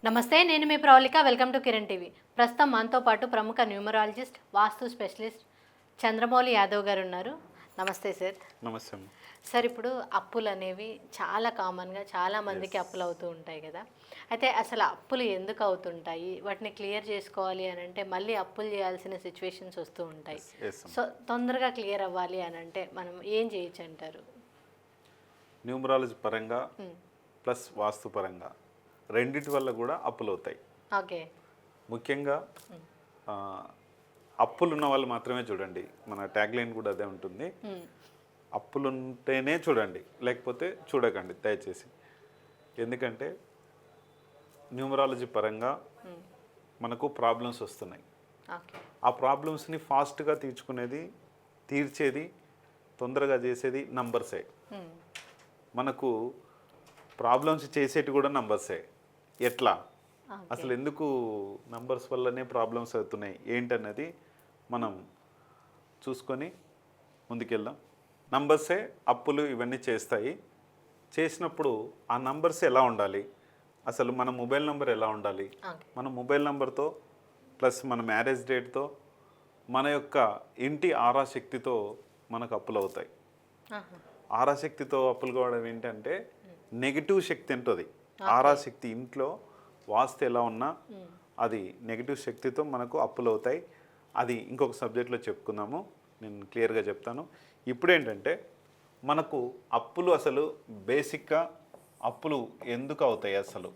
నమస్తే, నేను మీ Pravalika. Welcome to Kiran TV. ప్రస్తుతం మనతో పాటు ప్రముఖ న్యూమరాలజిస్ట్, వాస్తు స్పెషలిస్ట్ చంద్రమౌళి యాదవ్ గారు ఉన్నారు. నమస్తే సార్. నమస్తే. సార్, ఇప్పుడు అప్పులు అనేవి చాలా కామన్గా చాలా మందికి అప్పులు అవుతూ ఉంటాయి కదా. అయితే అసలు అప్పులు ఎందుకు అవుతుంటాయి, వాటిని క్లియర్ చేసుకోవాలి అని అంటే మళ్ళీ అప్పులు చేయాల్సిన సిచ్యువేషన్స్ వస్తూ ఉంటాయి. సో తొందరగా క్లియర్ అవ్వాలి అని అంటే మనం ఏం చేయొచ్చు అంటారు? న్యూమరాలజీ పరంగా ప్లస్ వాస్తు పరంగా రెండిటి వల్ల కూడా అప్పులు అవుతాయి. ఓకే. ముఖ్యంగా అప్పులు ఉన్న వాళ్ళు మాత్రమే చూడండి. మన ట్యాగ్ లైన్ కూడా అదే ఉంటుంది. అప్పులు ఉంటేనే చూడండి, లేకపోతే చూడకండి దయచేసి. ఎందుకంటే న్యూమరాలజీ పరంగా మనకు ప్రాబ్లమ్స్ వస్తున్నాయి. ఆ ప్రాబ్లమ్స్ని ఫాస్ట్గా తీర్చేది తొందరగా చేసేది నంబర్సే. మనకు ప్రాబ్లమ్స్ చేసేటి కూడా నంబర్సే. ఎట్లా అసలు ఎందుకు నంబర్స్ వల్లనే ప్రాబ్లమ్స్ అవుతున్నాయి ఏంటన్నది మనం చూసుకొని ముందుకెళ్దాం. నంబర్సే అప్పులు ఇవన్నీ చేస్తాయి. చేసినప్పుడు ఆ నంబర్స్ ఎలా ఉండాలి, అసలు మన మొబైల్ నెంబర్ ఎలా ఉండాలి, మన మొబైల్ నెంబర్తో ప్లస్ మన మ్యారేజ్ డేట్తో మన యొక్క ఇంటి ఆరాశక్తితో మనకు అప్పులు అవుతాయి. ఆరాశక్తితో అప్పులు కావడం ఏంటంటే నెగిటివ్ శక్తి ఉంటుంది. ఆరాశక్తి ఇంట్లో వాస్తు ఎలా ఉన్నా అది నెగిటివ్ శక్తితో మనకు అప్పులు అవుతాయి. అది ఇంకొక సబ్జెక్ట్లో చెప్పుకుందాము, నేను క్లియర్గా చెప్తాను. ఇప్పుడేంటంటే మనకు అప్పులు అసలు బేసిక్గా అప్పులు ఎందుకు అవుతాయి? అసలు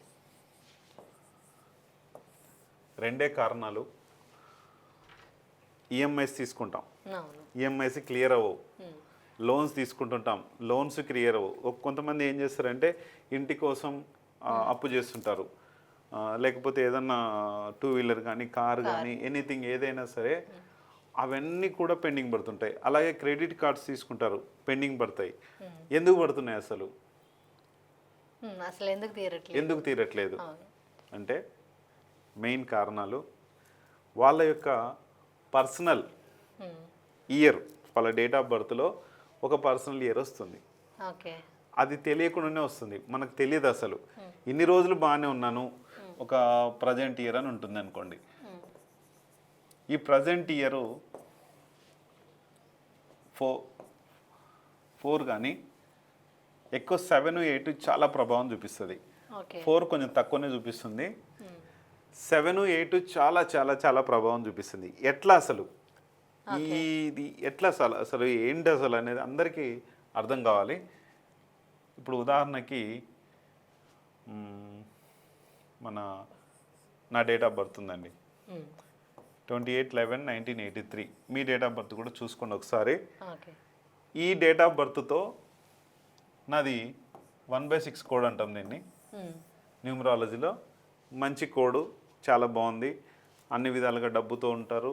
రెండే కారణాలు. ఈఎంఐస్ తీసుకుంటాం, ఈఎంఐస్ క్లియర్ అవ్వవు. లోన్స్ తీసుకుంటుంటాం, లోన్స్ క్లియర్ అవ్వవు. కొంతమంది ఏం చేస్తారంటే ఇంటి కోసం అప్పు చేస్తుంటారు, లేకపోతే ఏదన్నా 2 వీలర్ కానీ కార్ కానీ ఎనీథింగ్ ఏదైనా సరే అవన్నీ కూడా పెండింగ్ పడుతుంటాయి. అలాగే క్రెడిట్ కార్డ్స్ తీసుకుంటారు, పెండింగ్ పడతాయి. ఎందుకు పడుతున్నాయి అసలు ఎందుకు తీరట్లేదు అంటే మెయిన్ కారణాలు వాళ్ళ యొక్క పర్సనల్ ఇయర్, వాళ్ళ డేట్ ఆఫ్ బర్త్లో ఒక పర్సనల్ ఇయర్ వస్తుంది. అది తెలియకుండానే వస్తుంది, మనకు తెలియదు. అసలు ఇన్ని రోజులు బాగానే ఉన్నాను, ఒక ప్రజెంట్ ఇయర్ అని ఉంటుంది అనుకోండి. ఈ ప్రజెంట్ ఇయర్ 4 కానీ ఎక్కువ 7, 8 చాలా ప్రభావం చూపిస్తుంది. 4 కొంచెం తక్కువనే చూపిస్తుంది, 7, 8 చాలా చాలా చాలా ప్రభావం చూపిస్తుంది. ఎట్లా అసలు ఇది ఎట్లా అసలు ఏంటి అసలు అనేది అందరికీ అర్థం కావాలి. ఇప్పుడు ఉదాహరణకి నా డేట్ ఆఫ్ బర్త్ ఉందండి, 28/11/1983. మీ డేట్ ఆఫ్ బర్త్ కూడా చూసుకోండి ఒకసారి. ఈ డేట్ ఆఫ్ బర్త్తో నాది 1/6 కోడ్ అంటాం దీన్ని న్యూమరాలజీలో. మంచి కోడు, చాలా బాగుంది. అన్ని విధాలుగా డబ్బుతో ఉంటారు,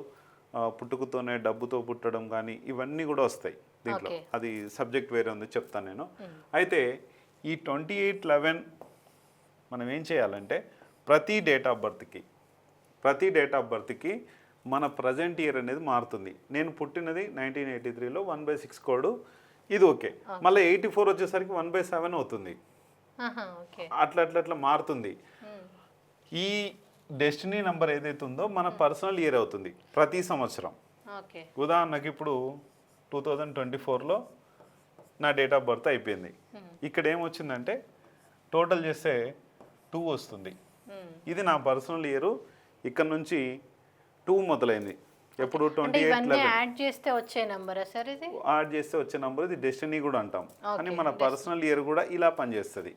పుట్టుకతోనే డబ్బుతో పుట్టడం కానీ ఇవన్నీ కూడా వస్తాయి దీంట్లో. అది సబ్జెక్ట్ వేరే ఉంది, చెప్తాను నేను. అయితే ఈ 28/11 మనం ఏం చేయాలంటే ప్రతి డేట్ ఆఫ్ బర్త్కి మన ప్రజెంట్ ఇయర్ అనేది మారుతుంది. నేను పుట్టినది 1983లో 1/6 కోడ్, ఇది ఓకే. మళ్ళీ 84 వచ్చేసరికి 1/7 అవుతుంది. అట్లా మారుతుంది. ఈ డెస్టినీ నెంబర్ ఏదైతే ఉందో మన పర్సనల్ ఇయర్ అవుతుంది ప్రతి సంవత్సరం. ఉదాహరణకి ఇప్పుడు 2024లో నా డేట్ ఆఫ్ బర్త్ అయిపోయింది. ఇక్కడ ఏమొచ్చిందంటే టోటల్ చేస్తే 2 వస్తుంది. ఇది నా పర్సనల్ ఇయర్. ఇక్కడ నుంచి 2 మొదలైంది. ఎప్పుడు 28 యాడ్ చేస్తే వచ్చే నంబర్ ఇది డెస్టినీ కూడా అంటాం. కానీ మన పర్సనల్ ఇయర్ కూడా ఇలా పనిచేస్తుంది.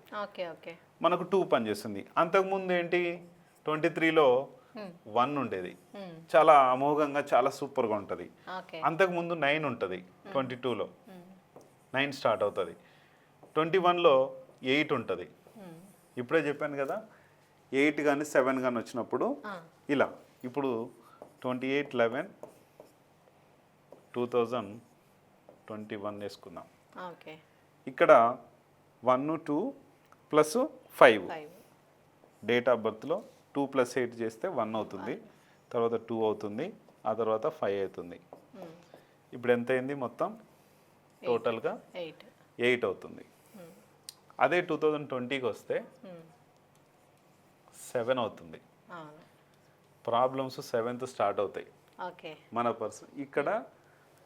మనకు 2 పనిచేస్తుంది. అంతకుముందు ఏంటి, 23లో 1 ఉండేది, చాలా అమోఘంగా చాలా సూపర్గా ఉంటుంది. అంతకుముందు 9 ఉంటుంది, 22లో 9 స్టార్ట్ అవుతుంది. 21లో 8 ఉంటుంది. ఇప్పుడే చెప్పాను కదా, 8 కానీ 7 కానీ వచ్చినప్పుడు ఇలా. ఇప్పుడు 28/11/2021 వేసుకుందాం. ఇక్కడ 1, 2 + 5 డేట్ ఆఫ్ బర్త్లో 2 + 8 చేస్తే 1 అవుతుంది, తర్వాత 2 అవుతుంది, ఆ తర్వాత 5 అవుతుంది. ఇప్పుడు ఎంత అయింది మొత్తం? టోటల్గా 8 అవుతుంది. అదే 2020కి వస్తే 7 అవుతుంది, అవును. ప్రాబ్లమ్స్ 7th స్టార్ట్ అవుతాయి ఓకే. మన పర్సన్. ఇక్కడ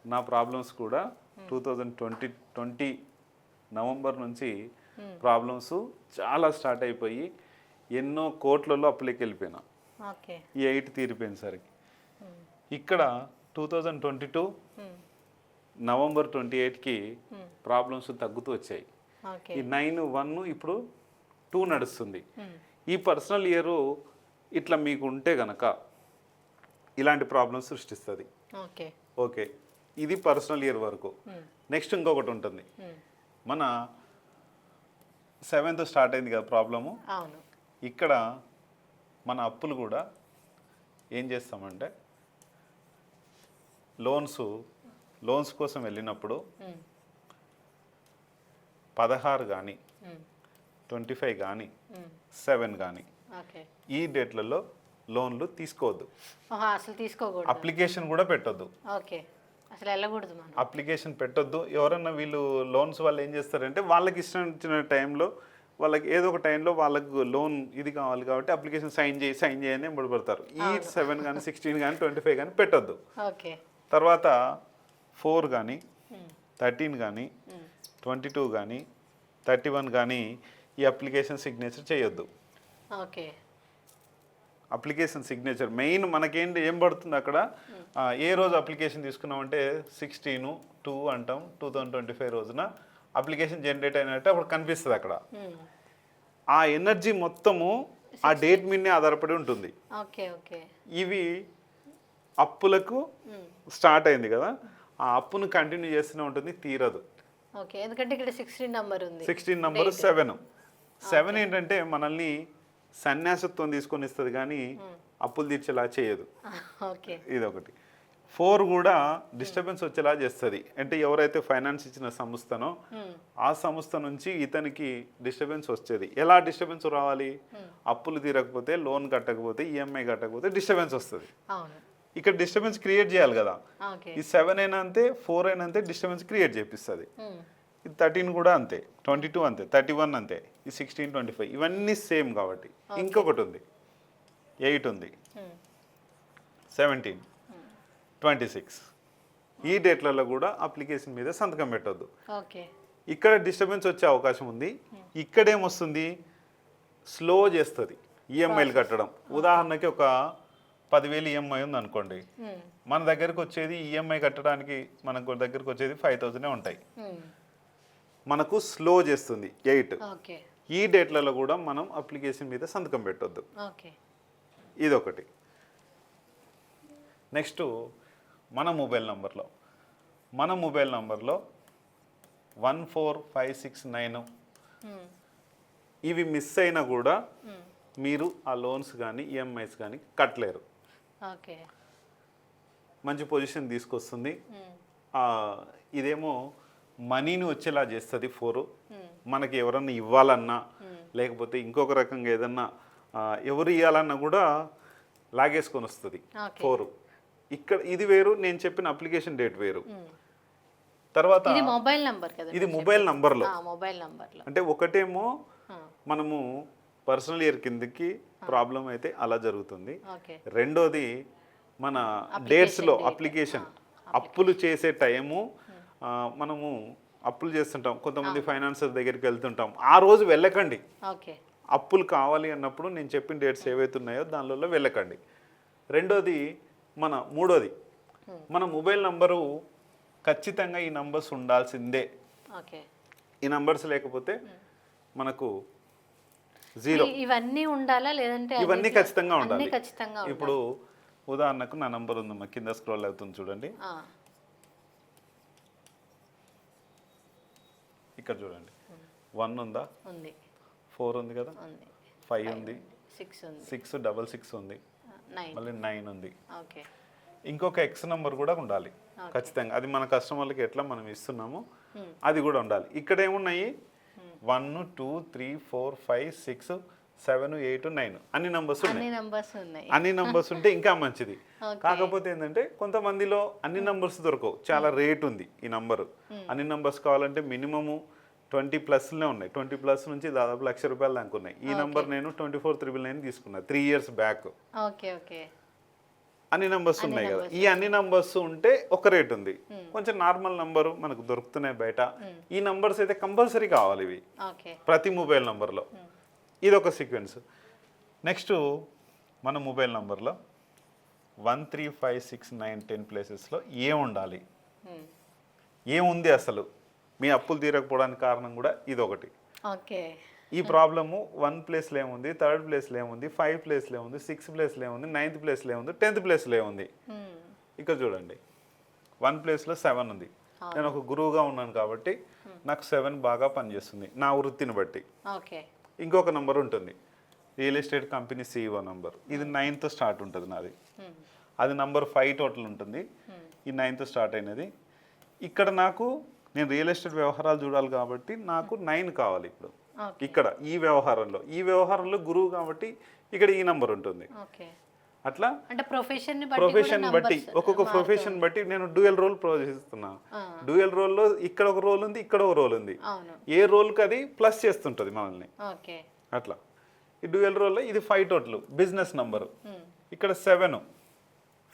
నా ప్రాబ్లమ్స్ కూడా 2020 నవంబర్ నుంచి ప్రాబ్లమ్స్ చాలా స్టార్ట్ అయిపోయి ఎన్నో కోట్లలో అప్పులకి వెళ్ళిపోయినా ఓకే. ఈ 8 తీరిపోయిన సరికి. ఇక్కడ 2022 నవంబర్ 28కి ప్రాబ్లమ్స్ తగ్గుతూ వచ్చాయి. ఓకే. ఈ 9/1 ఇప్పుడు 2 నడుస్తుంది. ఈ పర్సనల్ ఇయర్ ఇట్లా మీకు ఉంటే గనక ఇలాంటి ప్రాబ్లమ్స్ సృష్టిస్తుంది. ఓకే. ఓకే, ఇది పర్సనల్ ఇయర్ వరకు. నెక్స్ట్ ఇంకొకటి ఉంటుంది, మన 7th స్టార్ట్ అయింది కదా ప్రాబ్లము. అవును. ఇక్కడ మన అప్పులు కూడా ఏం చేస్తామంటే లోన్స్ కోసం వెళ్ళినప్పుడు 16 కానీ 25 కానీ 7 కానీ ఓకే. ఈ డేట్లలో లోన్లు తీసుకోవద్దు. అసలు తీసుకోకూడదు. అప్లికేషన్ కూడా పెట్టొద్దు. ఓకే. అసలు వెళ్ళకూడదు మనం. అప్లికేషన్ పెట్టొద్దు. ఎవరన్నా వీళ్ళు లోన్స్ వాళ్ళు ఏం చేస్తారంటే వాళ్ళకి ఇష్టం వచ్చిన టైంలో వాళ్ళకి ఏదో ఒక టైంలో వాళ్ళకు లోన్ ఇది కావాలి కాబట్టి అప్లికేషన్ సైన్ చేయని పడతారు. ఈ 7 కానీ 16 కానీ 25 కానీ పెట్టొద్దు. ఓకే. తర్వాత 4 కానీ 13 కానీ 22 కానీ 31 కానీ ఈ అప్లికేషన్ సిగ్నేచర్ చేయొద్దు. ఓకే. అప్లికేషన్ సిగ్నేచర్ మెయిన్ మనకేంటి ఏం పడుతుంది అక్కడ, ఏ రోజు అప్లికేషన్ తీసుకున్నామంటే 16/2 అంటాం, 2025 రోజున అప్లికేషన్ జనరేట్ అయినట్టు అప్పుడు కనిపిస్తుంది అక్కడ. ఆ ఎనర్జీ మొత్తము ఆ డేట్ మీదనే ఆధారపడి ఉంటుంది. ఓకే. ఓకే. ఇవి అప్పులకు స్టార్ట్ అయింది కదా, ఆ అప్పును కంటిన్యూ చేస్తూనే ఉంటుంది, తీరదు. ఓకే. ఎందుకంటే ఇక్కడ 16 నంబర్ ఉంది. 16 నంబర్ 7 ఏంటంటే మనల్ని సన్యాసత్వం తీసుకొని ఇస్తుంది కానీ అప్పులు తీర్చేలా చేయదు. ఓకే. ఇది ఒకటి. 4 కూడా డిస్టర్బెన్స్ వచ్చేలా చేస్తుంది. అంటే ఎవరైతే ఫైనాన్స్ ఇచ్చిన సంస్థనో ఆ సంస్థ నుంచి ఇతనికి డిస్టర్బెన్స్ వచ్చేది. ఎలా డిస్టర్బెన్స్ రావాలి, అప్పులు తీరకపోతే, లోన్ కట్టకపోతే, ఈఎంఐ కట్టకపోతే డిస్టర్బెన్స్ వస్తుంది. ఇక్కడ డిస్టర్బెన్స్ క్రియేట్ చేయాలి కదా. ఈ 7 అయినా అంతే, 4 అయినా అంతే, డిస్టర్బెన్స్ క్రియేట్ చేపిస్తుంది. ఇది 13 కూడా అంతే, 22 అంతే, 31 అంతే, ఈ 16, 25 ఇవన్నీ సేమ్ కాబట్టి. ఇంకొకటి ఉంది, 8 ఉంది, 17, 26 ఈ డేట్లలో కూడా అప్లికేషన్ మీద సంతకం పెట్టొద్దు. ఇక్కడ డిస్టర్బెన్స్ వచ్చే అవకాశం ఉంది. ఇక్కడేమొస్తుంది, స్లో చేస్తుంది ఈఎంఐలు కట్టడం. ఉదాహరణకి ఒక 10,000 ఈఎంఐ ఉంది అనుకోండి, మన దగ్గరకు వచ్చేది ఈఎంఐ కట్టడానికి మనకు దగ్గరకు వచ్చేది 5,000 ఉంటాయి. మనకు స్లో చేస్తుంది 8. ఈ డేట్లలో కూడా మనం అప్లికేషన్ మీద సంతకం పెట్టొద్దు. ఇదొకటి. నెక్స్ట్ మన మొబైల్ నంబర్లో 14569 ఇవి మిస్ అయినా కూడా మీరు ఆ లోన్స్ కానీ ఈఎంఐస్ కానీ కట్టలేరు. మంచి పొజిషన్ తీసుకొస్తుంది. ఇదేమో మనీని వచ్చేలా చేస్తుంది 4. మనకి ఎవరన్నా ఇవ్వాలన్నా లేకపోతే ఇంకొక రకంగా ఏదన్నా ఎవరు ఇవ్వాలన్నా కూడా లాగేసుకొని వస్తుంది 4. ఇక్కడ ఇది వేరు, నేను చెప్పిన అప్లికేషన్ డేట్ వేరు. తర్వాత ఇది మొబైల్ నంబర్ కదా, ఇది మొబైల్ నంబర్లో. మొబైల్ నంబర్లో అంటే ఒకటేమో మనము పర్సనల్ ఇయర్ కిందకి ప్రాబ్లం అయితే అలా జరుగుతుంది. రెండోది మన డేట్స్లో అప్లికేషన్ అప్పులు చేసే టైము, మనము అప్పులు చేస్తుంటాం, కొంతమంది ఫైనాన్సర్ దగ్గరికి వెళ్తుంటాం, ఆ రోజు వెళ్ళకండి. అప్పులు కావాలి అన్నప్పుడు నేను చెప్పిన డేట్స్ ఏవైతే ఉన్నాయో దానిలో వెళ్ళకండి. రెండోది మూడోది మన మొబైల్ నంబరు ఖచ్చితంగా ఈ నంబర్స్ ఉండాల్సిందే. ఈ నంబర్స్ లేకపోతే మనకు 0. ఇవన్నీ ఉండాలా లేదంటే ఇవన్నీ ఖచ్చితంగా ఉండాలి. ఇప్పుడు ఉదాహరణకు నా నంబర్ ఉందమ్మా, కింద స్క్రోల్ అవుతుంది చూడండి, ఇక్కడ చూడండి, 1 ఉందా, 4 ఉంది కదా, 5 ఉంది, 6 ఉంది, మళ్ళీ 9 ఉంది. ఇంకొక ఎక్స్ నెంబర్ కూడా ఉండాలి ఖచ్చితంగా. అది మన కస్టమర్లకి ఎట్లా మనం ఇస్తున్నామో అది కూడా ఉండాలి. ఇక్కడ ఏమున్నాయి, 1 2 3 4 5 6 7 8 9 అన్ని నంబర్స్ ఉన్నాయి. అన్ని నంబర్స్ ఉంటే ఇంకా మంచిది. కాకపోతే ఏంటంటే కొంతమందిలో అన్ని నంబర్స్ దొరకవు, చాలా రేట్ ఉంది ఈ నంబరు. అన్ని నంబర్స్ కావాలంటే మినిమము 20+నే ఉన్నాయి. 20+ నుంచి దాదాపు ₹1,00,000 దాకా ఉన్నాయి. ఈ నంబర్ నేను 24,999 తీసుకున్నా 3 ఇయర్స్ బ్యాక్. Okay okay. అన్ని నంబర్స్ ఉన్నాయి కదా, ఈ అన్ని నంబర్స్ ఉంటే ఒక రేట్ ఉంది. కొంచెం నార్మల్ నంబరు మనకు దొరుకుతున్నాయి బయట. ఈ నంబర్స్ అయితే కంపల్సరీ కావాలి ఇవి ఓకే. ప్రతి మొబైల్ నంబర్లో. ఇది ఒక సీక్వెన్స్. నెక్స్ట్ మన మొబైల్ నంబర్లో 1 3 5 6 9 10 ప్లేసెస్లో ఉండాలి, ఏముంది అసలు మీ అప్పులు తీరకపోవడానికి కారణం కూడా ఇది ఒకటి. ఓకే. ఈ ప్రాబ్లము 1 ప్లేస్లో ఏముంది, 3rd ప్లేస్లో ఏముంది, 5 ప్లేస్లో ఏముంది, 6 ప్లేస్లో ఏముంది, 9th ప్లేస్లో ఏముంది, 10th ప్లేస్లో ఏముంది. ఇక్కడ చూడండి 1 ప్లేస్లో 7 ఉంది. నేను ఒక గురువుగా ఉన్నాను కాబట్టి నాకు 7 బాగా పనిచేస్తుంది నా వృత్తిని బట్టి. ఓకే. ఇంకొక నంబర్ ఉంటుంది, real estate company CEO number. ఇది 9తో స్టార్ట్ ఉంటుంది నాది. అది నంబర్ 5 టోటల్ ఉంటుంది. ఈ 9తో స్టార్ట్ అయినది. ఇక్కడ నేను రియల్ ఎస్టేట్ వ్యవహారాలు చూడాలి కాబట్టి నాకు 9 కావాలి ఇప్పుడు. ఇక్కడ ఈ వ్యవహారంలో గురువు కాబట్టి ఇక్కడ ఈ నంబర్ ఉంటుంది. అట్లా అంటే ప్రొఫెషన్ బట్టి ఒక్కొక్క ప్రొఫెషన్ బట్టి నేను డ్యూయల్ రోల్ ప్రవేశిస్తున్నా. డ్యూయల్ రోల్లో ఇక్కడ ఒక రోల్ ఉంది, ఇక్కడ ఒక రోల్ ఉంది. ఏ రోల్కి అది ప్లస్ చేస్తుంటుంది మనల్ని. అట్లా ఈ డ్యూయల్ రోల్లో ఇది 5 టోటల్ బిజినెస్ నంబరు. ఇక్కడ 7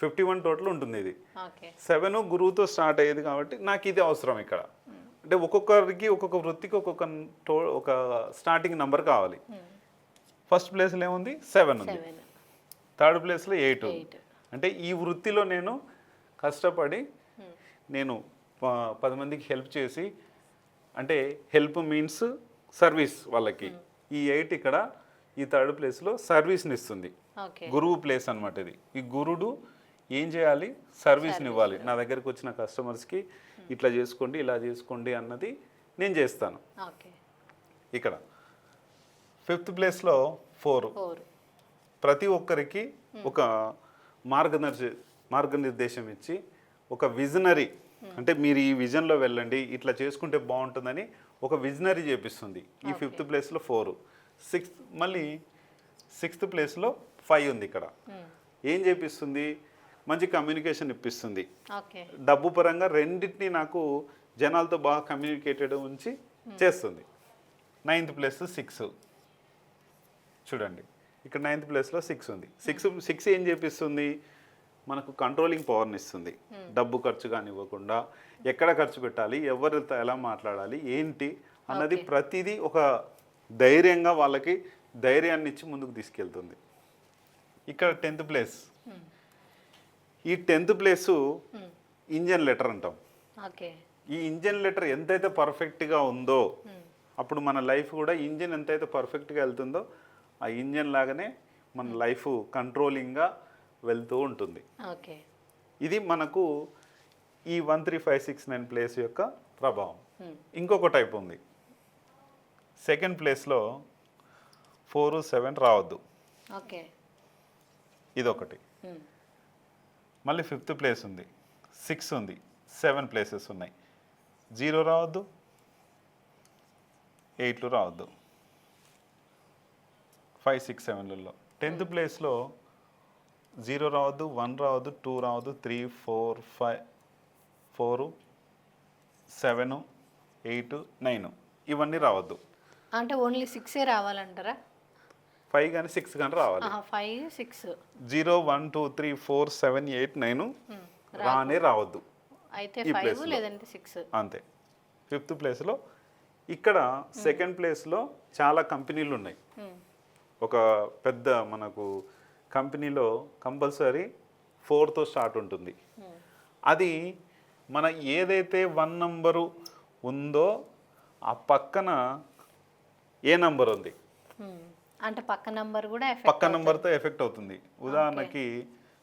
51 టోటల్ ఉంటుంది. ఇది 7 గురువుతో స్టార్ట్ అయ్యేది కాబట్టి నాకు ఇది అవసరం ఇక్కడ. అంటే ఒక్కొక్కరికి ఒక్కొక్క వృత్తికి ఒక స్టార్టింగ్ నంబర్ కావాలి. ఫస్ట్ ప్లేస్లో ఏముంది 7 ఉంది, 3rd ప్లేస్లో 8 ఉంది. అంటే ఈ వృత్తిలో నేను కష్టపడి నేను 10 మందికి హెల్ప్ చేసి, అంటే హెల్ప్ మీన్స్ సర్వీస్ వాళ్ళకి. ఈ 8 ఇక్కడ ఈ 3rd ప్లేస్లో సర్వీస్ని ఇస్తుంది. గురువు ప్లేస్ అనమాట ఇది. ఈ గురుడు ఏం చేయాలి, సర్వీస్ని ఇవ్వాలి. నా దగ్గరికి వచ్చిన కస్టమర్స్కి ఇట్లా చేసుకోండి, ఇలా చేసుకోండి అన్నది నేను చేస్తాను. ఇక్కడ 5th ప్లేస్లో 4. ప్రతి ఒక్కరికి ఒక మార్గనిర్దేశం ఇచ్చి ఒక విజనరీ, అంటే మీరు ఈ విజన్లో వెళ్ళండి, ఇట్లా చేసుకుంటే బాగుంటుందని ఒక విజనరీ చేపిస్తుంది. ఈ 5th ప్లేస్లో 4. మళ్ళీ 6th ప్లేస్లో 5 ఉంది. ఇక్కడ ఏం చేపిస్తుంది, మంచి కమ్యూనికేషన్ ఇప్పిస్తుంది. డబ్బు పరంగా రెండింటినీ నాకు జనాలతో బాగా కమ్యూనికేటెడ్ ఉంచి చేస్తుంది. 9th ప్లేస్ 6 చూడండి, ఇక్కడ 9th ప్లేస్లో 6 ఉంది. 6 ఏం చేపిస్తుంది, మనకు కంట్రోలింగ్ పవర్ని ఇస్తుంది. డబ్బు ఖర్చు కానివ్వకుండా ఎక్కడ ఖర్చు పెట్టాలి, ఎవరితో ఎలా మాట్లాడాలి, ఏంటి అన్నది ప్రతిదీ ఒక ధైర్యంగా వాళ్ళకి ధైర్యాన్ని ఇచ్చి ముందుకు తీసుకెళ్తుంది. ఇక్కడ 10th ప్లేస్, ఈ 10th ప్లేసు ఇంజన్ లెటర్ అంటాం. ఈ ఇంజన్ లెటర్ ఎంతైతే పర్ఫెక్ట్గా ఉందో అప్పుడు మన లైఫ్ కూడా ఇంజన్ ఎంతైతే పర్ఫెక్ట్గా వెళ్తుందో ఆ ఇంజన్ లాగానే మన లైఫ్ కంట్రోలింగ్గా వెళ్తూ ఉంటుంది. ఇది మనకు ఈ 1 3 5 6 9 ప్లేస్ యొక్క ప్రభావం. ఇంకొక టైప్ ఉంది. 2nd ప్లేస్లో 4 7 రావద్దు, ఇదొకటి. మళ్ళీ 5th ప్లేస్ ఉంది, 6 ఉంది, 7 ప్లేసెస్ ఉన్నాయి. 0 రావద్దు, 8 రావద్దు, 5 6 7లలో. 10th ప్లేస్లో 0 రావద్దు, 1 రావద్దు, 2 రావద్దు, 3 4 5 4 7 8 9 ఇవన్నీ రావద్దు. అంటే ఓన్లీ 6 రావాలంటారా? 5 కానీ 6 కానీ రావాలి. 5 6 0 1 2 3 4 7 8 9 రానే రావద్దు. అయితే 5 లేదంటే 6 అంతే. 5th ప్లేస్లో ఇక్కడ 2nd ప్లేస్లో చాలా కంపెనీలు ఉన్నాయి. ఒక పెద్ద మనకు కంపెనీలో కంపల్సరీ 4తో స్టార్ట్ ఉంటుంది. అది మన ఏదైతే 1 నంబరు ఉందో ఆ పక్కన ఏ నంబర్ ఉంది, అంటే పక్క నంబర్ కూడా పక్క నంబర్తో ఎఫెక్ట్ అవుతుంది. ఉదాహరణకి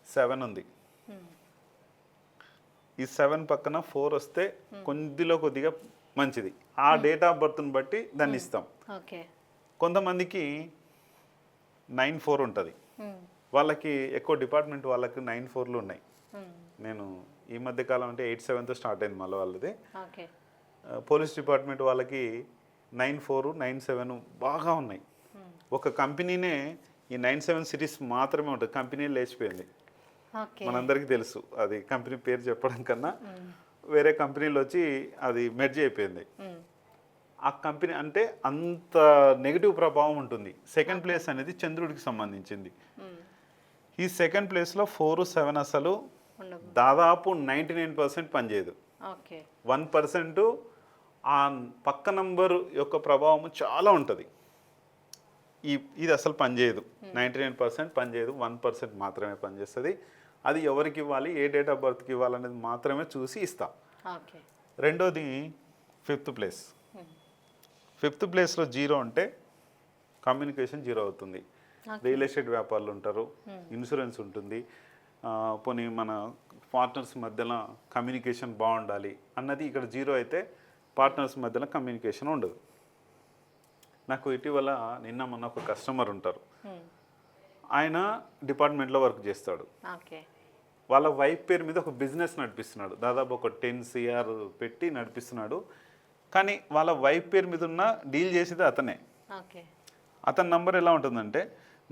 7 ఉంది, ఈ 7 పక్కన 4 వస్తే కొద్దిగా మంచిది. ఆ డేట్ ఆఫ్ బర్త్ని బట్టి దాన్ని ఇస్తాం. కొంతమందికి 9 4 ఉంటుంది, వాళ్ళకి ఎక్కువ డిపార్ట్మెంట్ వాళ్ళకి 9 4లు ఉన్నాయి. నేను ఈ మధ్య కాలం అంటే 8 7తో స్టార్ట్ అయింది మళ్ళీ వాళ్ళది. పోలీస్ డిపార్ట్మెంట్ వాళ్ళకి 9 4 9 7 బాగా ఉన్నాయి. ఒక కంపెనీనే ఈ 97 సిరీస్ మాత్రమే ఉంటుంది. కంపెనీ లేచిపోయింది, మనందరికీ తెలుసు. అది కంపెనీ పేరు చెప్పడం కన్నా వేరే కంపెనీలు వచ్చి అది మెర్జ్ అయిపోయింది. ఆ కంపెనీ అంటే అంత నెగిటివ్ ప్రభావం ఉంటుంది. సెకండ్ ప్లేస్ అనేది చంద్రుడికి సంబంధించింది. ఈ సెకండ్ ప్లేస్లో 4, 7 అసలు దాదాపు 99% పనిచేయదు. ఓకే. 1% ఆ పక్క నంబర్ యొక్క ప్రభావం చాలా ఉంటుంది. ఇది అసలు పనిచేయదు. 99% పనిచేయదు, 1% మాత్రమే పనిచేస్తుంది. అది ఎవరికి ఇవ్వాలి, ఏ డేట్ ఆఫ్ బర్త్కి ఇవ్వాలనేది మాత్రమే చూసి ఇస్తా. రెండోది 5th ప్లేస్. 5th ప్లేస్లో 0 అంటే కమ్యూనికేషన్ 0 అవుతుంది. రియల్ ఎస్టేట్ వ్యాపారులు ఉంటారు, ఇన్సూరెన్స్ ఉంటుంది, పోనీ మన పార్ట్నర్స్ మధ్యలో కమ్యూనికేషన్ బాగుండాలి అన్నది ఇక్కడ 0 అయితే పార్ట్నర్స్ మధ్యలో కమ్యూనికేషన్ ఉండదు. నాకు ఇటీవల నిన్న మొన్న ఒక కస్టమర్ ఉంటారు, ఆయన డిపార్ట్మెంట్లో వర్క్ చేస్తాడు. వాళ్ళ వైఫ్ పేరు మీద ఒక బిజినెస్ నడిపిస్తున్నాడు, దాదాపు ఒక 10 CR పెట్టి నడిపిస్తున్నాడు. కానీ వాళ్ళ వైఫ్ పేరు మీద ఉన్న డీల్ చేసేది అతనే. అతని నంబర్ ఎలా ఉంటుందంటే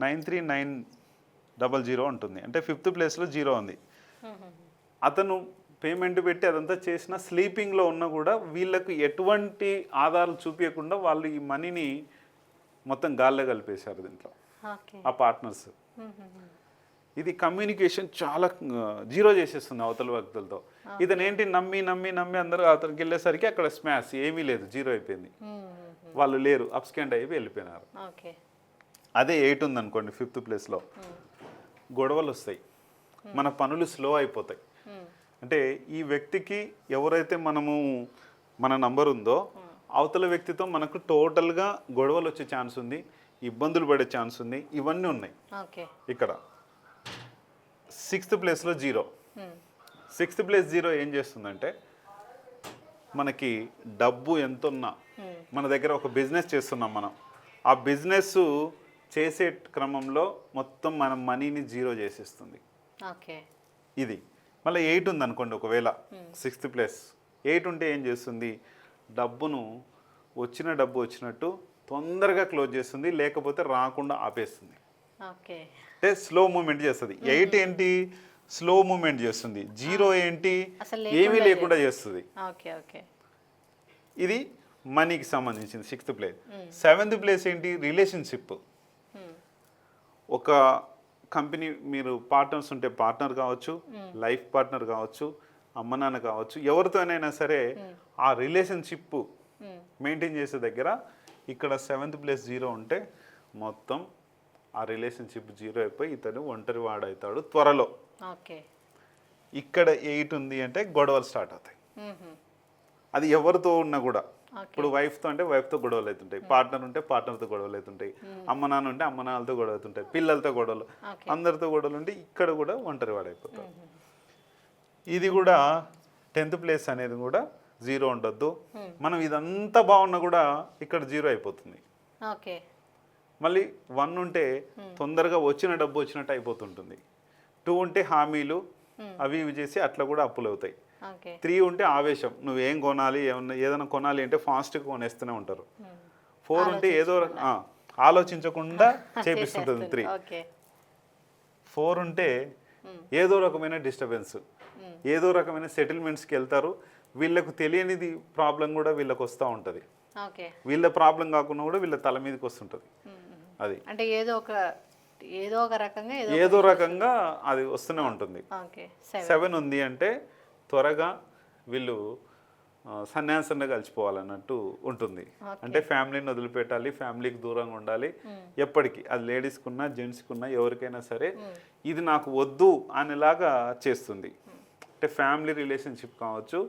93900 ఉంటుంది. అంటే 5th ప్లేస్లో 0 ఉంది. అతను పేమెంట్ పెట్టి అదంతా చేసిన స్లీపింగ్లో ఉన్నా కూడా వీళ్ళకు ఎటువంటి ఆధారాలు చూపించకుండా వాళ్ళు ఈ మనీని మొత్తం గాల్లో కలిపేశారు దీంట్లో ఆ పార్ట్నర్స్. ఇది కమ్యూనికేషన్ చాలా 0 చేసేస్తుంది అవతల వ్యక్తులతో. ఇతనేంటి నమ్మి నమ్మి నమ్మి అందరూ అతనికి వెళ్ళేసరికి అక్కడ స్మాష్ ఏమీ లేదు, 0 అయిపోయింది. వాళ్ళు లేరు, అప్స్కాండ్ అయిపోయి వెళ్ళిపోయినారు. అదే 8 ఉందనుకోండి 5th ప్లేస్లో, గొడవలు వస్తాయి, మన పనులు స్లో అయిపోతాయి. అంటే ఈ వ్యక్తికి ఎవరైతే మన నంబర్ ఉందో అవతల వ్యక్తితో మనకు టోటల్గా గొడవలు వచ్చే ఛాన్స్ ఉంది, ఇబ్బందులు పడే ఛాన్స్ ఉంది, ఇవన్నీ ఉన్నాయి. ఇక్కడ 6th ప్లేస్లో 0. 6th ప్లేస్ 0 ఏం చేస్తుందంటే మనకి డబ్బు ఎంత ఉన్నా, మన దగ్గర ఒక బిజినెస్ చేస్తున్నాం మనం, ఆ బిజినెస్ చేసే క్రమంలో మొత్తం మన మనీని 0 చేసేస్తుంది. ఇది మళ్ళీ 8 ఉంది అనుకోండి, ఒకవేళ 6th ప్లేస్ 8 ఉంటే ఏం చేస్తుంది, వచ్చిన డబ్బు వచ్చినట్టు తొందరగా క్లోజ్ చేస్తుంది, లేకపోతే రాకుండా ఆపేస్తుంది. అంటే స్లో మూమెంట్ చేస్తుంది. 8 ఏంటి, స్లో మూమెంట్ చేస్తుంది. 0 ఏంటి, ఏమీ లేకుండా చేస్తుంది. ఇది మనీకి సంబంధించింది 6th ప్లేస్. 7th ప్లేస్ ఏంటి, రిలేషన్షిప్. ఒక కంపెనీ మీరు పార్ట్నర్స్ ఉంటే పార్ట్నర్ కావచ్చు, లైఫ్ పార్ట్నర్ కావచ్చు, అమ్మ నాన్న కావచ్చు, ఎవరితోనైనా సరే ఆ రిలేషన్షిప్ మెయింటైన్ చేసే దగ్గర ఇక్కడ 7th ప్లేస్ 0 ఉంటే మొత్తం ఆ రిలేషన్షిప్ 0 అయిపోయి ఇతను ఒంటరి వాడవుతాడు త్వరలో. ఇక్కడ 8 ఉంది అంటే గొడవలు స్టార్ట్ అవుతాయి. అది ఎవరితో ఉన్నా కూడా, ఇప్పుడు వైఫ్తో అంటే వైఫ్తో గొడవలు అవుతుంటాయి, పార్ట్నర్ ఉంటే పార్ట్నర్తో గొడవలు అవుతుంటాయి, అమ్మ నాన్న ఉంటే అమ్మ నాన్నలతో గొడవ అవుతుంటాయి, పిల్లలతో గొడవలు, అందరితో గొడవలు ఉంటే ఇక్కడ కూడా ఒంటరి వాడైపోతాడు. ఇది కూడా 10th ప్లేస్ అనేది కూడా 0 ఉండొద్దు. మనం ఇదంతా బాగున్నా కూడా ఇక్కడ 0 అయిపోతుంది. మళ్ళీ 1 ఉంటే తొందరగా వచ్చిన డబ్బు వచ్చినట్టు అయిపోతుంటుంది. 2 ఉంటే హామీలు అవి ఇవి చేసి అట్లా కూడా అప్పులు అవుతాయి. 3 ఉంటే ఆవేశం, నువ్వేం కొనాలి, ఏదైనా కొనాలి అంటే ఫాస్ట్గా కొనేస్తూనే ఉంటారు. 4 ఉంటే ఏదో ఆలోచించకుండా చేపిస్తుంటుంది 3. 4 ఉంటే ఏదో రకమైన డిస్టర్బెన్స్, ఏదో రకమైన సెటిల్మెంట్స్కి వెళ్తారు. వీళ్ళకు తెలియనిది ప్రాబ్లం కూడా వీళ్ళకి వస్తూ ఉంటుంది. వీళ్ళ ప్రాబ్లం కాకుండా కూడా వీళ్ళ తల మీదకి వస్తుంటుంది. అది అంటే ఏదో రకంగా అది వస్తూనే ఉంటుంది. 7 ఉంది అంటే త్వరగా వీళ్ళు సన్యాసంగా కలిసిపోవాలన్నట్టు ఉంటుంది. అంటే ఫ్యామిలీని వదిలిపెట్టాలి, ఫ్యామిలీకి దూరంగా ఉండాలి ఎప్పటికీ. అది లేడీస్కున్నా జెంట్స్కున్నా ఎవరికైనా సరే ఇది నాకు వద్దు అనేలాగా చేస్తుంది. అంటే ఫ్యామిలీ రిలేషన్షిప్ కావచ్చు,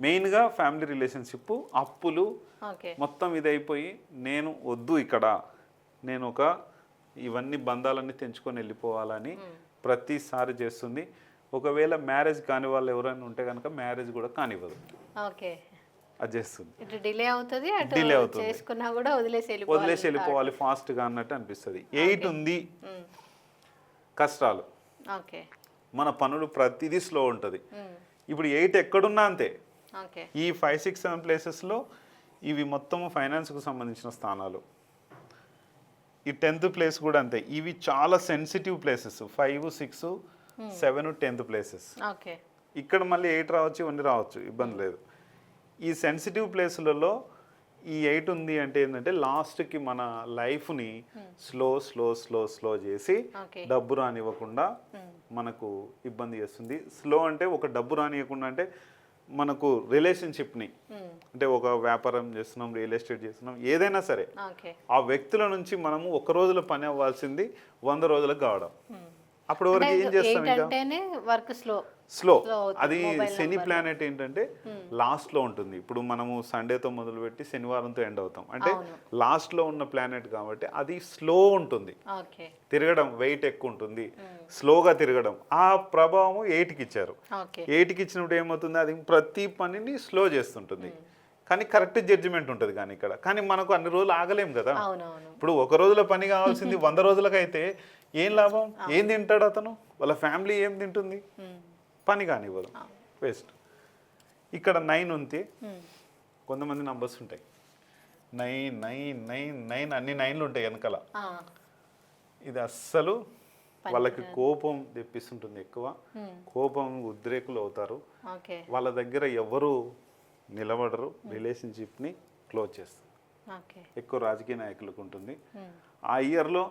మెయిన్గా ఫ్యామిలీ రిలేషన్షిప్, అప్పులు మొత్తం ఇదైపోయి నేను వద్దు, ఇక్కడ నేను ఇవన్నీ బంధాలన్నీ తెంచుకొని వెళ్ళిపోవాలని ప్రతిసారి చేస్తుంది. ఒకవేళ మ్యారేజ్ కాని వాళ్ళు ఎవరైనా ఉంటే కనుక మ్యారేజ్ కూడా కానివ్వదు, అది చేస్తుంది. డిలే అవుతుంది, వదిలేసి వెళ్ళిపోవాలి ఫాస్ట్గా అన్నట్టు అనిపిస్తుంది. 8 ఉంది, కష్టాలు, మన పనులు ప్రతిదీ స్లో ఉంటుంది. ఇప్పుడు 8 ఎక్కడున్నా అంతే. ఈ 5, 6, 7 ప్లేసెస్లో ఇవి మొత్తము ఫైనాన్స్కు సంబంధించిన స్థానాలు. ఈ 10th ప్లేస్ కూడా అంతే. ఇవి చాలా సెన్సిటివ్ ప్లేసెస్. 5, 6, 7, 10th places. ఇక్కడ మళ్ళీ 8 రావచ్చు, ఇవన్నీ రావచ్చు, ఇబ్బంది లేదు. ఈ సెన్సిటివ్ ప్లేసులలో ఈ 8 ఉంది అంటే ఏంటంటే లాస్ట్కి మన లైఫ్ని స్లో స్లో స్లో స్లో చేసి ఓకే డబ్బు రానివ్వకుండా మనకు ఇబ్బంది చేస్తుంది. స్లో అంటే ఒక డబ్బు రానివ్వకుండా అంటే మనకు రిలేషన్షిప్ని అంటే ఒక వ్యాపారం చేస్తున్నాం, రియల్ ఎస్టేట్ చేస్తున్నాం, ఏదైనా సరే ఓకే ఆ వ్యక్తుల నుంచి మనము ఒక రోజులో పని అవ్వాల్సింది 100 రోజులకు కావడం. అప్పటి వరకు ఏం చేస్తాం? ఇంకా అంటేనే వర్క్ స్లో స్లో. అది శని ప్లానెట్ ఏంటంటే లాస్ట్ లో ఉంటుంది. ఇప్పుడు మనము సండేతో మొదలుపెట్టి శనివారంతో ఎండ్ అవుతాం అంటే లాస్ట్ లో ఉన్న ప్లానెట్ కాబట్టి అది స్లో ఉంటుంది, ఓకే తిరగడం వెయిట్ ఎక్కువ ఉంటుంది, స్లోగా తిరగడం. ఆ ప్రభావం 8కి ఇచ్చారు. ఓకే 8కి ఇచ్చినప్పుడు ఏమవుతుంది, అది ప్రతి పనిని స్లో చేస్తుంటుంది. కానీ కరెక్ట్ జడ్జిమెంట్ ఉంటుంది కానీ ఇక్కడ. కానీ మనకు అన్ని రోజులు ఆగలేం కదా. అవునవును ఇప్పుడు ఒక రోజులో పని కావాల్సింది 100 రోజులకు అయితే ఏం లాభం? ఏం తింటాడు అతను? వాళ్ళ ఫ్యామిలీ ఏం తింటుంది? పని కానివ్వదు, వేస్ట్. ఇక్కడ 9 ఉంటే కొంతమంది నంబర్స్ ఉంటాయి 9 9 9 9 అన్ని 9లు ఉంటాయి వెనకాల. ఇది అస్సలు వాళ్ళకి కోపం తెప్పిస్తుంటుంది ఎక్కువ. కోపం ఉద్రేకులు అవుతారు. ఓకే వాళ్ళ దగ్గర ఎవరు నిలబడరు, రిలేషన్షిప్ని క్లోజ్ చేస్తారు. ఓకే ఎక్కువ రాజకీయ నాయకులకు ఉంటుంది. ఆ ఇయర్లో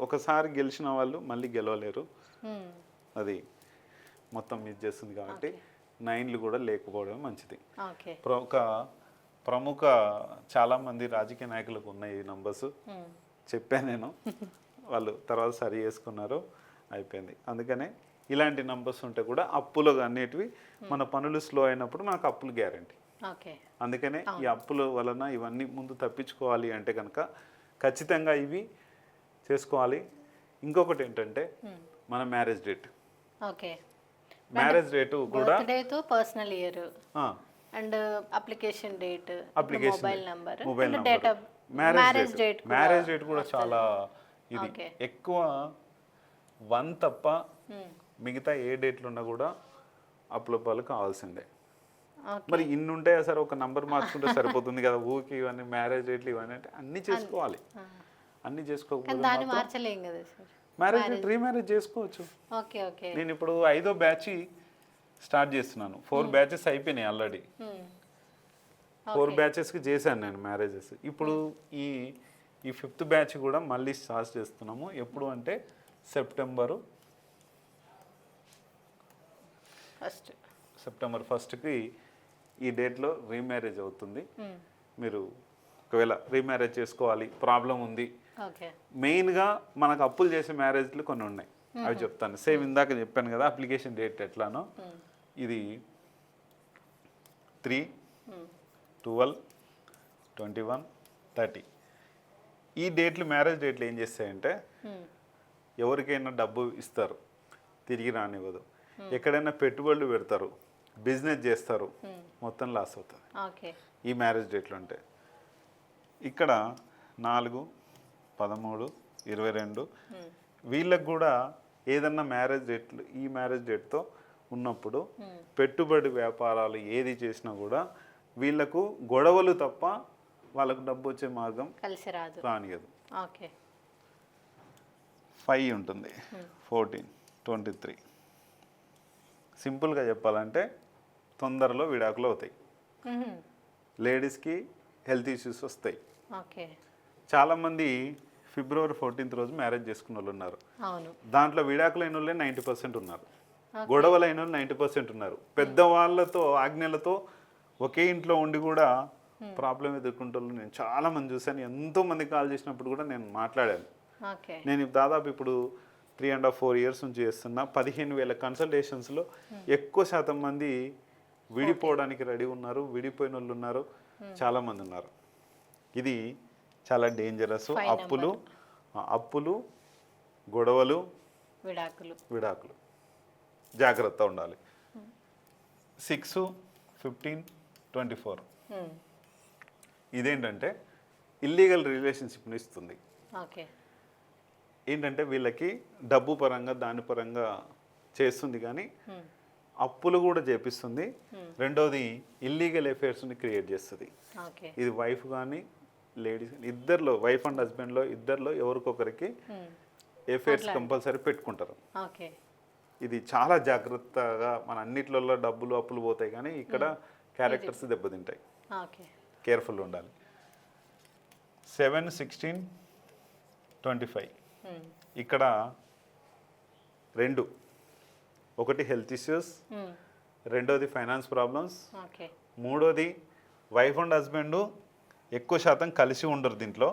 ఒకసారి గెలిచిన వాళ్ళు మళ్ళీ గెలవలేరు, అది మొత్తం మిస్ చేస్తుంది. కాబట్టి 9లు కూడా లేకపోవడం మంచిది. ఓకే ఒక ప్రముఖ చాలామంది రాజకీయ నాయకులకు ఉన్నాయి ఈ నంబర్స్, చెప్పాను నేను, వాళ్ళు తర్వాత సరి చేసుకున్నారు, అయిపోయింది. అందుకనే ఇలాంటి నంబర్స్ ఉంటే కూడా అప్పులు అనేటివి మన పనులు స్లో అయినప్పుడు మనకు అప్పులు గ్యారంటీ. ఓకే అందుకనే ఈ అప్పుల వలన ఇవన్నీ ముందు తప్పించుకోవాలి అంటే కనుక ఖచ్చితంగా ఇవి చేసుకోవాలి. ఇంకొకటి ఏంటంటే మన marriage date. Okay marriage date కూడా date personal year and application date, mobile number, date of marriage date కూడా చాలా ఇది ఎక్కువ. 1 తప్ప మిగతా ఏ డేట్లు ఉన్నా కూడా అప్పులపాలు కావాల్సిందే. మరి ఇన్ని ఉంటాయా సార్, ఒక నంబర్ మార్చుకుంటే సరిపోతుంది కదా ఊరికి ఇవన్నీ మ్యారేజ్ డేట్లు ఇవన్నీ అంటే అన్నీ చేసుకోవాలి. అన్నీ చేసుకోకపోతే మ్యారేజ్ డేట్ రీమ్యారేజ్ చేసుకోవచ్చు. ఓకే ఓకే నేను ఇప్పుడు 5వ బ్యాచ్ స్టార్ట్ చేస్తున్నాను. 4 బ్యాచెస్ అయిపోయినాయి ఆల్రెడీ. 4 బ్యాచెస్కి చేశాను నేను మ్యారేజెస్. ఇప్పుడు ఈ 5th బ్యాచ్ కూడా మళ్ళీ స్టార్ట్ చేస్తున్నాము. ఎప్పుడు అంటే సెప్టెంబర్ 1కి ఈ డేట్లో రీమ్యారేజ్ అవుతుంది. మీరు ఒకవేళ రీమ్యారేజ్ చేసుకోవాలి, ప్రాబ్లం ఉంది, మెయిన్గా మనకు అప్పులు చేసే మ్యారేజ్లు కొన్ని ఉన్నాయి, అవి చెప్తాను. సేమ్ ఇందాక చెప్పాను కదా అప్లికేషన్ డేట్ ఎట్లానో, ఇది 3, 12, 21, 30 ఈ డేట్లు మ్యారేజ్ డేట్లు ఏం చేస్తాయంటే ఎవరికైనా డబ్బు ఇస్తారు, తిరిగి రానివ్వదు. ఎక్కడైనా పెట్టుబడులు పెడతారు, బిజినెస్ చేస్తారు, మొత్తం లాస్ అవుతుంది ఈ మ్యారేజ్ డేట్లు అంటే. ఇక్కడ 4, 13, 22 వీళ్ళకు కూడా ఏదన్నా మ్యారేజ్ డేట్లు ఈ మ్యారేజ్ డేట్తో ఉన్నప్పుడు పెట్టుబడి వ్యాపారాలు ఏది చేసినా కూడా వీళ్ళకు గొడవలు తప్ప వాళ్ళకు డబ్బు వచ్చే మార్గం రానియదు. 5 ఉంటుంది, 14, 23 సింపుల్గా చెప్పాలంటే తొందరలో విడాకులు అవుతాయి. లేడీస్కి హెల్త్ ఇష్యూస్ వస్తాయి. చాలామంది ఫిబ్రవరి 14th రోజు మ్యారేజ్ చేసుకున్న వాళ్ళు ఉన్నారు. దాంట్లో విడాకులైన వాళ్ళే 90% ఉన్నారు, గొడవలైన వాళ్ళు 90% ఉన్నారు. పెద్దవాళ్ళతో ఆజ్ఞలతో ఒకే ఇంట్లో ఉండి కూడా ప్రాబ్లం ఎదుర్కొంటూ నేను చాలామంది చూశాను. ఎంతోమంది కాల్ చేసినప్పుడు కూడా నేను మాట్లాడాను. నేను దాదాపు ఇప్పుడు 3.5-4 years నుంచి చేస్తున్నా. 15,000 కన్సల్టేషన్స్లో ఎక్కువ శాతం మంది విడిపోవడానికి రెడీ ఉన్నారు, విడిపోయిన వాళ్ళు ఉన్నారు, చాలామంది ఉన్నారు. ఇది చాలా డేంజరస్. అప్పులు, గొడవలు, విడాకులు జాగ్రత్త ఉండాలి. 6, 15, 24 ఇదేంటంటే ఇల్లీగల్ రిలేషన్షిప్ని ఇస్తుంది. ఏంటంటే వీళ్ళకి డబ్బు పరంగా దాని పరంగా చేస్తుంది కానీ అప్పులు కూడా చేపిస్తుంది. రెండోది ఇల్లీగల్ అఫైర్స్ని క్రియేట్ చేస్తుంది. ఇది వైఫ్ కానీ లేడీస్ ఇద్దరిలో, వైఫ్ అండ్ హస్బెండ్లో ఇద్దరిలో ఎవరికొకరికి అఫైర్స్ కంపల్సరీ పెట్టుకుంటారు. ఇది చాలా జాగ్రత్తగా, మన అన్నిట్లలో డబ్బులు అప్పులు పోతాయి కానీ ఇక్కడ క్యారెక్టర్స్ దెబ్బతింటాయి. కేర్ఫుల్ ఉండాలి. 7/16/25 ఇక్కడ 2, ఒకటి హెల్త్ ఇష్యూస్, రెండోది ఫైనాన్స్ ప్రాబ్లమ్స్, ఓకే మూడోది వైఫ్ అండ్ హస్బెండ్ ఎక్కువ శాతం కలిసి ఉండరు. దీంట్లో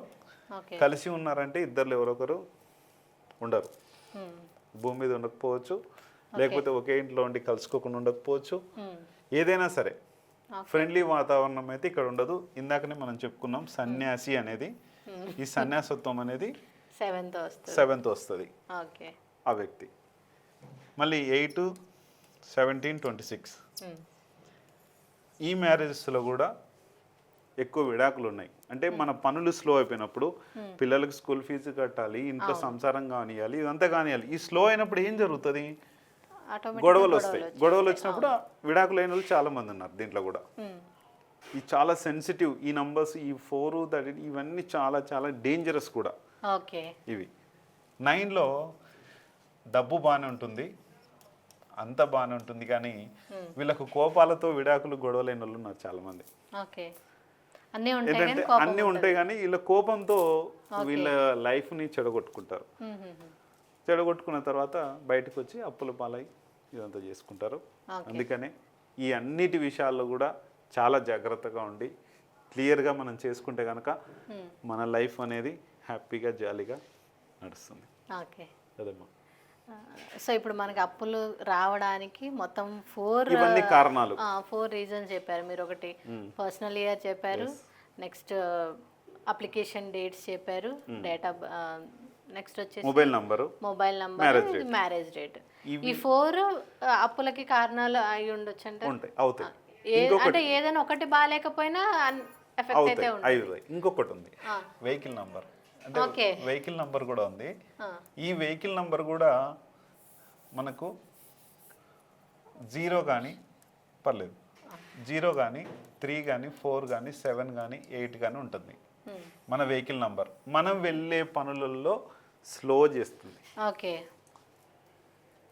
ఓకే కలిసి ఉన్నారంటే ఇద్దరు ఎవరొకరు ఉండరు, భూమి మీద ఉండకపోవచ్చు, లేకపోతే ఒకే ఇంట్లో ఉండి కలుసుకోకుండా ఉండకపోవచ్చు. ఏదైనా సరే ఫ్రెండ్లీ వాతావరణం అయితే ఇక్కడ ఉండదు. ఇందాకనే మనం చెప్పుకున్నాం సన్యాసి అనేది, ఈ సన్యాసత్వం అనేది 7th వస్తుంది ఓకే ఆ వ్యక్తి. మళ్ళీ 8/17/26 ఈ మ్యారేజెస్లో కూడా ఎక్కువ విడాకులు ఉన్నాయి. అంటే మన పనులు స్లో అయిపోయినప్పుడు పిల్లలకు స్కూల్ ఫీజు కట్టాలి, ఇంట్లో సంసారం కానియాలి, ఇదంతా కానియాలి. ఈ స్లో అయినప్పుడు ఏం జరుగుతుంది, గొడవలు వస్తాయి. గొడవలు వచ్చినప్పుడు విడాకులు అయిన వాళ్ళు చాలా మంది ఉన్నారు దీంట్లో కూడా. ఇది చాలా సెన్సిటివ్. ఈ నంబర్స్, ఈ 4 ఇవన్నీ చాలా చాలా డేంజరస్ కూడా. ఓకే ఇవి 9లో డబ్బు బాగానే ఉంటుంది, అంత బాగానే ఉంటుంది, కానీ వీళ్ళకు కోపాలతో విడాకులు గొడవలైన వాళ్ళు ఉన్నారు చాలా మంది. ఓకే అన్నీ ఉంటాయి ఏంటంటే అన్నీ ఉంటాయి కానీ వీళ్ళ కోపంతో వీళ్ళ లైఫ్ని చెడగొట్టుకుంటారు. చెడగొట్టుకున్న తర్వాత బయటకు వచ్చి అప్పుల పాలై ఇదంతా చేసుకుంటారు. అందుకనే ఈ అన్నిటి విషయాల్లో కూడా చాలా జాగ్రత్తగా ఉండి క్లియర్గా మనం చేసుకుంటే కనుక మన లైఫ్ అనేది హ్యాపీగా జాలీగా నడుస్తుంది. ఓకే అదమ్మా. సో ఇప్పుడు మనకి అప్పులు రావడానికి మొత్తం 4 ఇవన్నీ కారణాలు, 4 రీజన్స్ చెప్పారు మీరు. ఒకటి పర్సనల్ ఇయర్ చెప్పారు, నెక్స్ట్ అప్లికేషన్ డేట్స్ చెప్పారు, డేట్ ఆఫ్ నెక్స్ట్ వచ్చేసి మొబైల్ నంబర్, మ్యారేజ్ డేట్. ఈ 4 అప్పులకి కారణాలు అయి ఉండొచ్చు అంటే అవుతాయి. అంటే ఏదైనా ఒకటి బాగాలేకపోయినా ఎఫెక్ట్ అయితే ఉంటుంది. ఇంకొకటి ఉంది వెహికల్ నంబర్. అంటే వెహికల్ నంబర్ కూడా ఉంది. ఈ వెహికల్ నంబర్ కూడా మనకు 0 కానీ పర్లేదు, 0 కానీ 3 కానీ 4 కానీ 7 కానీ 8 కానీ ఉంటుంది మన వెహికల్ నంబర్. మనం వెళ్ళే పనులలో స్లో చేస్తుంది. ఓకే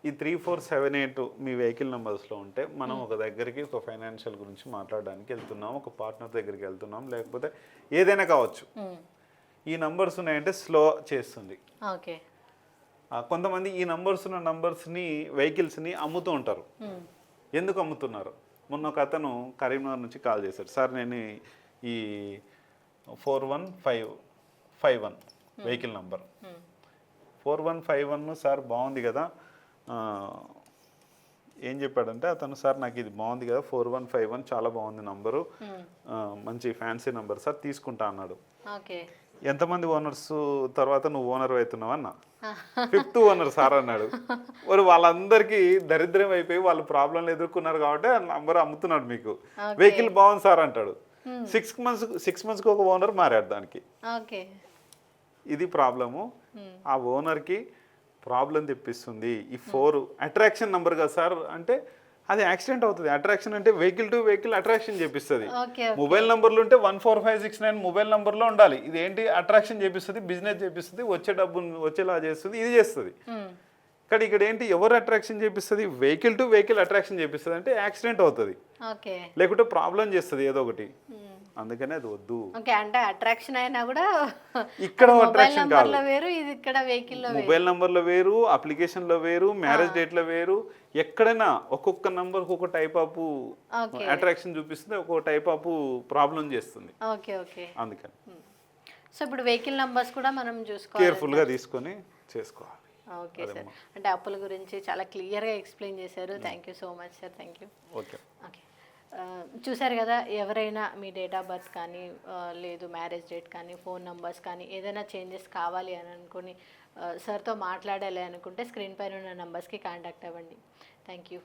ఈ 3, 4, 7, 8 మీ వెహికల్ నెంబర్స్లో ఉంటే మనం ఒక దగ్గరికి ఒక ఫైనాన్షియల్ గురించి మాట్లాడడానికి వెళ్తున్నాం, ఒక పార్ట్నర్ దగ్గరికి వెళ్తున్నాం, లేకపోతే ఏదైనా కావచ్చు. ఈ నంబర్స్ ఉన్నాయంటే స్లో చేస్తుంది. ఓకే కొంతమంది ఈ నంబర్స్ ఉన్న నంబర్స్ని వెహికల్స్ని అమ్ముతూ ఉంటారు. ఎందుకు అమ్ముతున్నారు? మొన్న ఒక అతను కరీంనగర్ నుంచి కాల్ చేశాడు, సార్ నేను ఈ 4151 వెహికల్ నంబర్ 4151 సార్ బాగుంది కదా. ఏం చెప్పాడంటే అతను, సార్ నాకు ఇది బాగుంది కదా 4151 చాలా బాగుంది నంబరు, మంచి ఫ్యాన్సీ నంబర్ సార్ తీసుకుంటా అన్నాడు. ఎంతమంది ఓనర్స్ తర్వాత నువ్వు ఓనర్ అవుతున్నావు అన్న, 5th ఓనర్ సార్ అన్నాడు. మరి వాళ్ళందరికీ దరిద్రం అయిపోయి వాళ్ళు ప్రాబ్లంలు ఎదుర్కొన్నారు కాబట్టి ఆ నంబర్ అమ్ముతున్నాడు మీకు. వెహికల్ బాగుంది సార్ అంటాడు. 6 మంత్స్కి ఒక ఓనర్ మారాడు దానికి. ఇది ప్రాబ్లము. ఆ ఓనర్కి ప్రాబ్లం తెప్పిస్తుంది. ఈ 4 అట్రాక్షన్ నెంబర్ కదా సార్ అంటే అది యాక్సిడెంట్ అవుతుంది. అట్రాక్షన్ అంటే వెహికల్ టు వెహికల్ అట్రాక్షన్ చేపిస్తుంది. మొబైల్ నంబర్లు ఉంటే 14569 మొబైల్ నంబర్లో ఉండాలి. ఇది ఏంటి అట్రాక్షన్ చేపిస్తుంది, బిజినెస్ చేపిస్తుంది, వచ్చే డబ్బు వచ్చేలా చేస్తుంది, ఇది చేస్తుంది. కానీ ఇక్కడ ఏంటి ఎవరు అట్రాక్షన్ చేపిస్తుంది, వెహికల్ టు వెహికల్ అట్రాక్షన్ చేపిస్తుంది అంటే యాక్సిడెంట్ అవుతుంది, లేకుంటే ప్రాబ్లం చేస్తుంది ఏదో ఒకటి. అందుకనే అది వద్దు. అంటే అట్రాక్షన్ అయినా కూడా ఇక్కడ అట్రాక్షన్ కాదు, మొబైల్ నంబర్లో వేరు, అప్లికేషన్లో వేరు, మ్యారేజ్ డేట్లో వేరు. ఎక్కడైనా ఒక్కొక్క నంబర్ ఒక్కొక్క టైప్ ఆఫ్ అట్రాక్షన్ చూపిస్తుంది, ఒక్కొక్క టైప్ ఆఫ్ ప్రాబ్లం చేస్తుంది. అందుకని సో ఇప్పుడు వెహికల్ నంబర్స్ కూడా మనం చూసుకోవాలి, కేర్ఫుల్గా తీసుకొని చేసుకోవాలి. ఓకే సార్, అంటే అప్పుల గురించి చాలా క్లియర్గా ఎక్స్ప్లెయిన్ చేశారు. Thank you so much sir. Thank you. Okay okay చూసారు కదా, ఎవరైనా మీ డేట్ ఆఫ్ బర్త్ కానీ లేదు మ్యారేజ్ డేట్ కానీ ఫోన్ నంబర్స్ కానీ ఏదైనా చేంజెస్ కావాలి అని అనుకుని సార్తో మాట్లాడాలి అనుకుంటే స్క్రీన్ పైన ఉన్న నంబర్స్కి కాంటాక్ట్ అవ్వండి. Thank you.